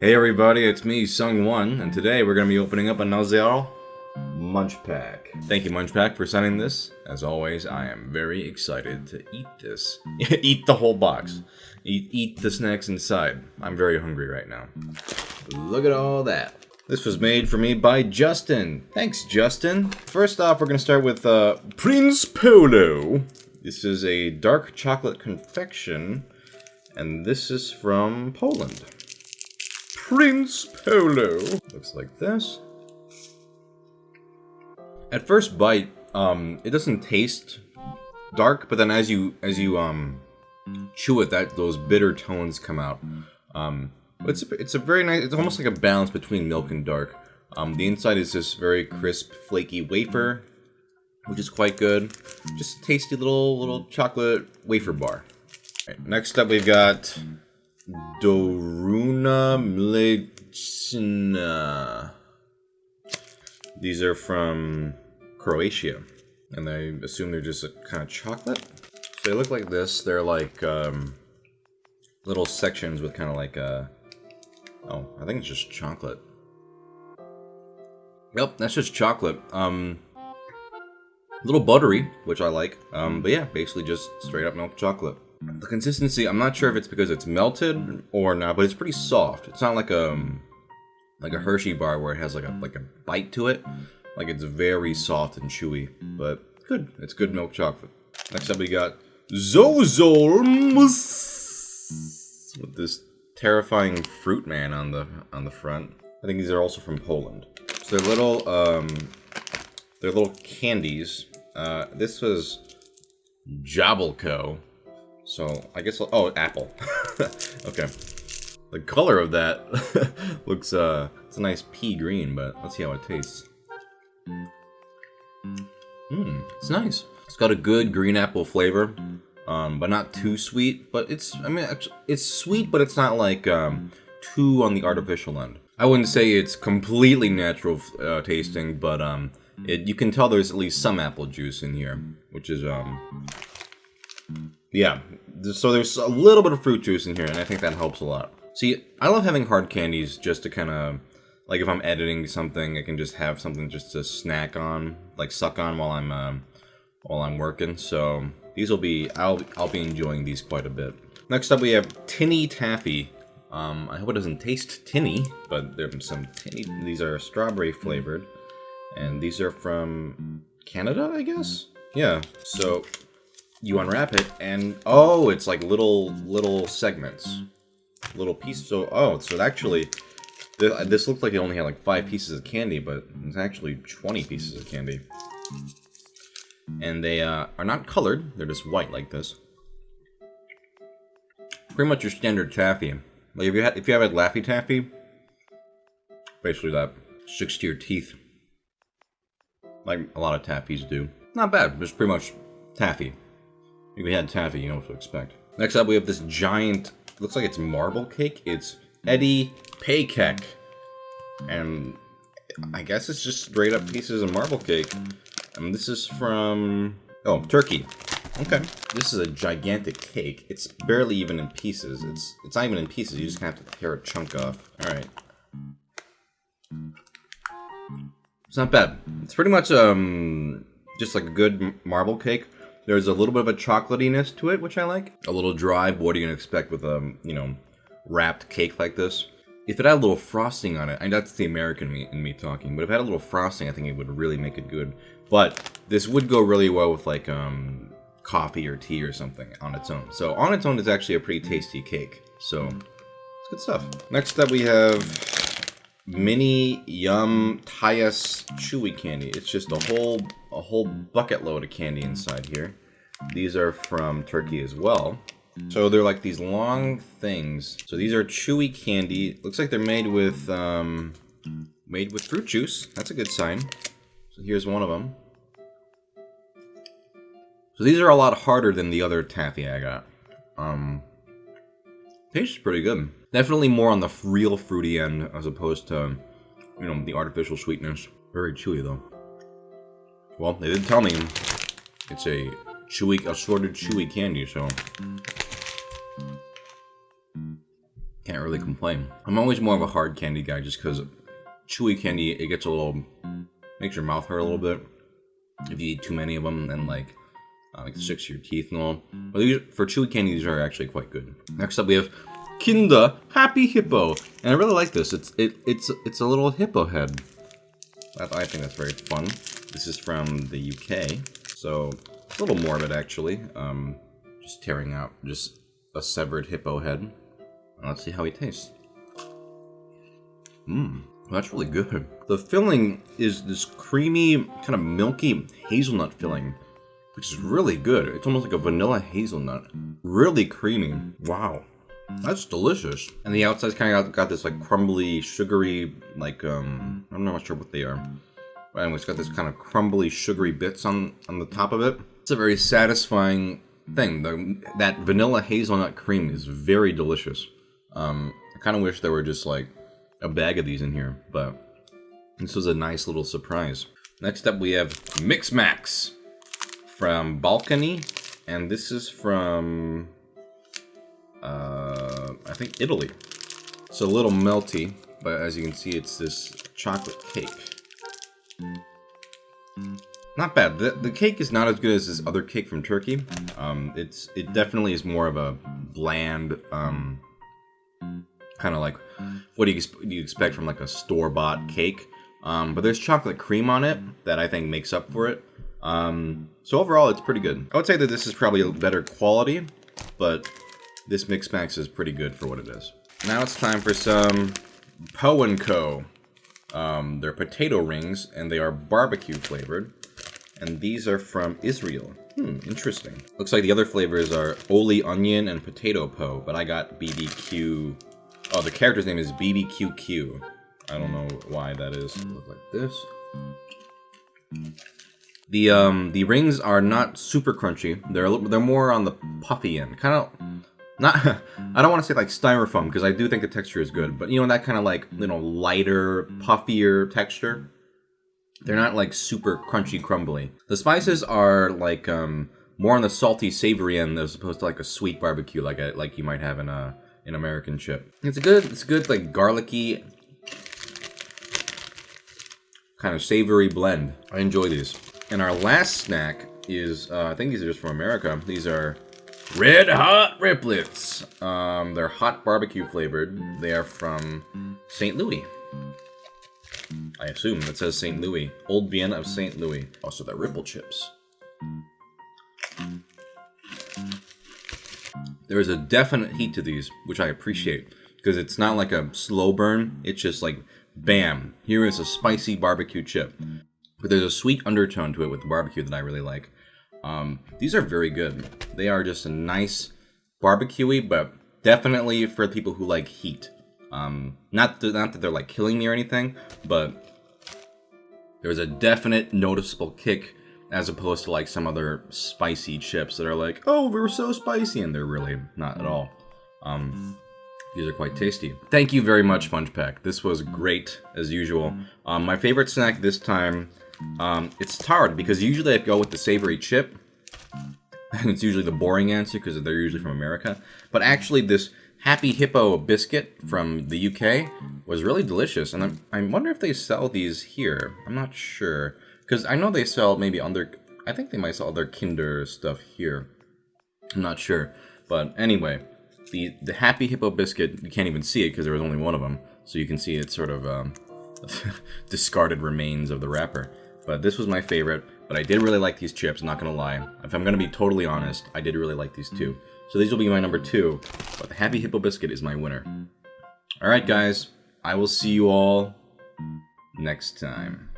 Hey everybody, it's me, Sung1, and today we're going to be opening up another Munchpak. Thank you, Munchpak, for sending this. As always, I am very excited to eat this. Eat the whole box. Eat the snacks inside. I'm very hungry right now. Look at all that. This was made for me by Justin. Thanks, Justin. First off, we're going to start with Prince Polo. This is a dark chocolate confection, and this is from Poland. Prince Polo. Looks like this. At first bite, it doesn't taste dark, but then as you chew it, those bitter tones come out. It's a very nice. It's almost like a balance between milk and dark. The inside is this very crisp, flaky wafer, which is quite good. Just a tasty little chocolate wafer bar. Right, next up, we've got Doruna Mlečna. These are from Croatia, and I assume they're just a kind of chocolate. So they look like this. They're like little sections with kind of like a. Oh, I think it's just chocolate. Yep, that's just chocolate. A little buttery, which I like. But yeah, basically just straight up milk chocolate. The consistency, I'm not sure if it's because it's melted or not, but it's pretty soft. It's not like a Hershey bar where it has like a bite to it. Like it's very soft and chewy, but good. It's good milk chocolate. Next up we got Zozorms with this terrifying fruit man on the front. I think these are also from Poland. So they're little candies. This was Jabłko. So, I guess, oh, apple. Okay. The color of that looks, it's a nice pea green, but let's see how it tastes. It's nice. It's got a good green apple flavor, but not too sweet. But it's sweet, but it's not like, too on the artificial end. I wouldn't say it's completely natural tasting, but, you can tell there's at least some apple juice in here, which is, yeah, so there's a little bit of fruit juice in here, and I think that helps a lot. See, I love having hard candies just to kind of, like if I'm editing something, I can just have something just to snack on, like suck on while I'm working. So these will be, I'll be enjoying these quite a bit. Next up, we have Tinny Taffy. I hope it doesn't taste tinny, but there's some tinny. These are strawberry flavored, and these are from Canada, I guess. Yeah. So you unwrap it, and oh, it's like little segments, little pieces. So actually, this looked like it only had like 5 pieces of candy, but it's actually 20 pieces of candy. And they are not colored; they're just white like this. Pretty much your standard taffy. Like if you have had Laffy Taffy, basically that sticks to your teeth, like a lot of taffies do. Not bad, just pretty much taffy. If you had taffy, you know what to expect. Next up, we have this giant, looks like it's marble cake. It's Eddie Paykek. And I guess it's just straight up pieces of marble cake. And this is from, oh, Turkey. Okay. This is a gigantic cake. It's barely even in pieces. It's not even in pieces. You just have to tear a chunk off. Alright. It's not bad. It's pretty much, just like a good marble cake. There's a little bit of a chocolatiness to it, which I like. A little dry, but what are you gonna expect with a, wrapped cake like this? If it had a little frosting on it, and that's the American in me talking, but if it had a little frosting, I think it would really make it good. But this would go really well with like, coffee or tea or something on its own. So on its own, it's actually a pretty tasty cake. So, it's good stuff. Next up, we have Mini Yum Tyus Chewy Candy. It's just a whole bucket load of candy inside here. These are from Turkey as well. So they're like these long things. So these are chewy candy. Looks like they're made with fruit juice. That's a good sign. So here's one of them. So these are a lot harder than the other taffy I got. Tastes pretty good. Definitely more on the real fruity end as opposed to, the artificial sweetness. Very chewy though. Well, they did tell me it's a assorted chewy candy, so Can't really complain. I'm always more of a hard candy guy just because chewy candy, it gets a little, makes your mouth hurt a little bit if you eat too many of them and like it sticks to your teeth and all. But these, for chewy candy, these are actually quite good. Next up we have Kinder Happy Hippo, and I really like this. It's a little hippo head. I think that's very fun. This is from the UK, so it's a little morbid actually. Just tearing out just a severed hippo head. Let's see how he tastes. Well, that's really good. The filling is this creamy, kind of milky hazelnut filling, which is really good. It's almost like a vanilla hazelnut. Really creamy. Wow. That's delicious. And the outside's kind of got this like crumbly, sugary, like, I'm not sure what they are. But anyway, it's got this kind of crumbly, sugary bits on the top of it. It's a very satisfying thing. That vanilla hazelnut cream is very delicious. I kind of wish there were just like a bag of these in here, but this was a nice little surprise. Next up we have Mix Max from Balcony, and this is from I think Italy. It's a little melty, but as you can see, it's this chocolate cake. Not bad. The cake is not as good as this other cake from Turkey. It definitely is more of a bland, kind of like what do you expect from like a store-bought cake. But there's chocolate cream on it that I think makes up for it. So overall, it's pretty good. I would say that this is probably a better quality, but this Mix Max is pretty good for what it is. Now it's time for some Po & Co. They're potato rings, and they are barbecue flavored. And these are from Israel. Interesting. Looks like the other flavors are Oli Onion and Potato Po, but I got BBQ. Oh, the character's name is BBQQ. I don't know why that is. Look like this. The rings are not super crunchy. They're more on the puffy end. Kind of not. I don't want to say like styrofoam because I do think the texture is good, but you know that kind of like lighter, puffier texture. They're not like super crunchy, crumbly. The spices are like more on the salty, savory end as opposed to like a sweet barbecue like you might have in an American chip. It's good like garlicky, kind of savory blend. I enjoy these. And our last snack is I think these are just from America. These are Red Hot Riplets. They're hot barbecue flavored. They are from St. Louis. I assume it says St. Louis. Old Vienna of St. Louis. Also, the Ripple chips. There is a definite heat to these, which I appreciate. Because it's not like a slow burn. It's just like, bam. Here is a spicy barbecue chip. But there's a sweet undertone to it with the barbecue that I really like. These are very good. They are just a nice barbecuey, but definitely for people who like heat. Not that they're like killing me or anything, but there's a definite noticeable kick as opposed to like some other spicy chips that are like, oh, we're so spicy, and they're really not at all. These are quite tasty. Thank you very much, Munchpak. This was great as usual. My favorite snack this time, it's hard because usually I go with the savory chip, and it's usually the boring answer because they're usually from America. But actually, this Happy Hippo biscuit from the UK was really delicious, and I wonder if they sell these here. I'm not sure, because I know they sell maybe I think they might sell other Kinder stuff here. I'm not sure, but anyway, the Happy Hippo biscuit, you can't even see it because there was only one of them, so you can see it's sort of discarded remains of the wrapper. But this was my favorite, but I did really like these chips, not gonna lie. If I'm gonna be totally honest, I did really like these too. So these will be my number 2, but the Happy Hippo biscuit is my winner. Alright guys, I will see you all next time.